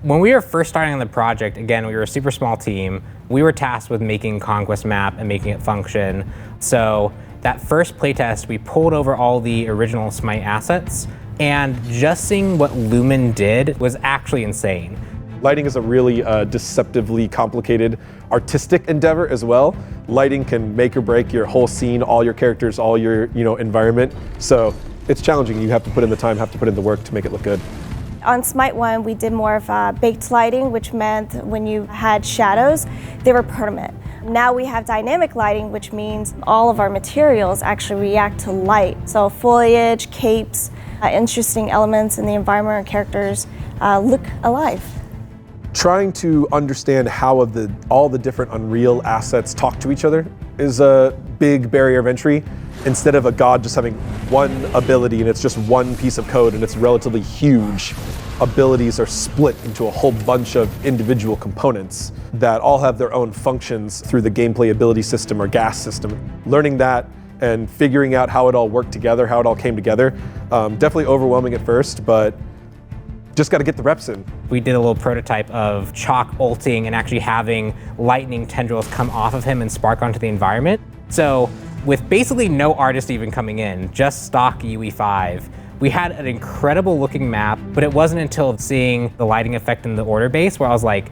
When we were first starting on the project, again, we were a super small team. We were tasked with making Conquest map and making it function. So that first playtest, we pulled over all the original Smite assets, and just seeing what Lumen did was actually insane. Lighting is a really deceptively complicated artistic endeavor as well. Lighting can make or break your whole scene, all your characters, all your environment. So it's challenging. You have to put in the time, have to put in the work to make it look good. On Smite 1, we did more of baked lighting, which meant when you had shadows, they were permanent. Now we have dynamic lighting, which means all of our materials actually react to light. So foliage, capes, interesting elements in the environment or characters look alive. Trying to understand how all the different Unreal assets talk to each other is a big barrier of entry. Instead of a god just having one ability and it's just one piece of code and it's relatively huge, abilities are split into a whole bunch of individual components that all have their own functions through the gameplay ability system or gas system. Learning that and figuring out how it all worked together, how it all came together, definitely overwhelming at first, but just got to get the reps in. We did a little prototype of Chalk ulting and actually having lightning tendrils come off of him and spark onto the environment. So with basically no artist even coming in, just stock UE5, we had an incredible looking map, but it wasn't until seeing the lighting effect in the order base where I was like,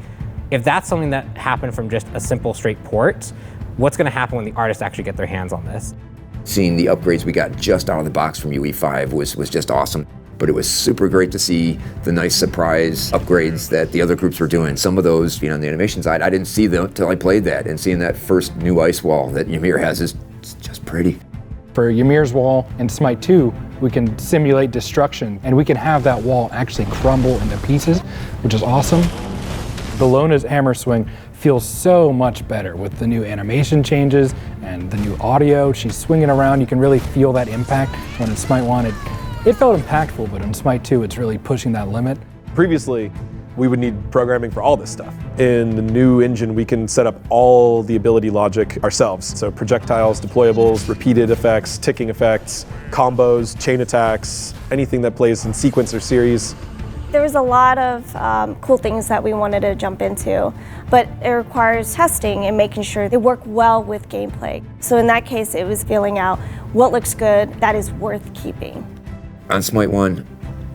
if that's something that happened from just a simple straight port, what's going to happen when the artists actually get their hands on this? Seeing the upgrades we got just out of the box from UE5 was just awesome. But it was super great to see the nice surprise upgrades that the other groups were doing. Some of those, on the animation side, I didn't see them until I played that, and seeing that first new ice wall that Ymir has is just pretty. For Ymir's wall in Smite 2, we can simulate destruction, and we can have that wall actually crumble into pieces, which is awesome. Bellona's hammer swing feels so much better with the new animation changes and the new audio. She's swinging around, you can really feel that impact. When in Smite 1, it felt impactful, but in Smite 2, it's really pushing that limit. Previously, we would need programming for all this stuff. In the new engine, we can set up all the ability logic ourselves. So projectiles, deployables, repeated effects, ticking effects, combos, chain attacks, anything that plays in sequence or series. There was a lot of cool things that we wanted to jump into, but it requires testing and making sure they work well with gameplay. So in that case, it was feeling out what looks good that is worth keeping. On Smite 1,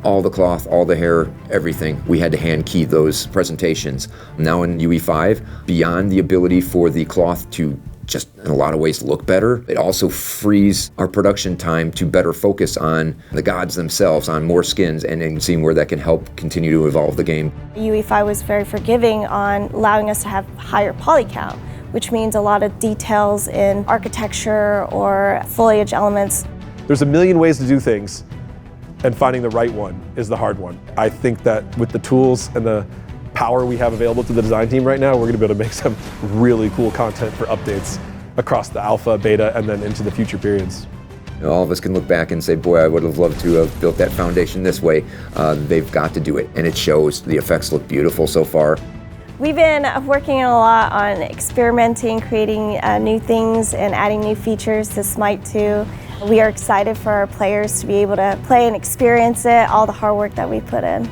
all the cloth, all the hair, everything, we had to hand key those presentations. Now in UE5, beyond the ability for the cloth to just in a lot of ways look better, it also frees our production time to better focus on the gods themselves, on more skins, and seeing where that can help continue to evolve the game. UE5 was very forgiving on allowing us to have higher poly count, which means a lot of details in architecture or foliage elements. There's a million ways to do things, and finding the right one is the hard one. I think that with the tools and the power we have available to the design team right now, we're going to be able to make some really cool content for updates across the alpha, beta, and then into the future periods. All of us can look back and say, boy, I would have loved to have built that foundation this way. They've got to do it, and it shows. The effects look beautiful so far. We've been working a lot on experimenting, creating new things, and adding new features to Smite 2. We are excited for our players to be able to play and experience it, all the hard work that we put in.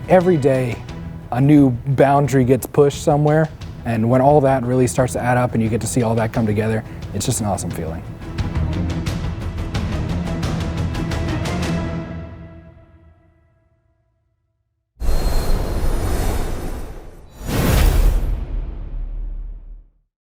Every day, a new boundary gets pushed somewhere, and when all that really starts to add up and you get to see all that come together, it's just an awesome feeling.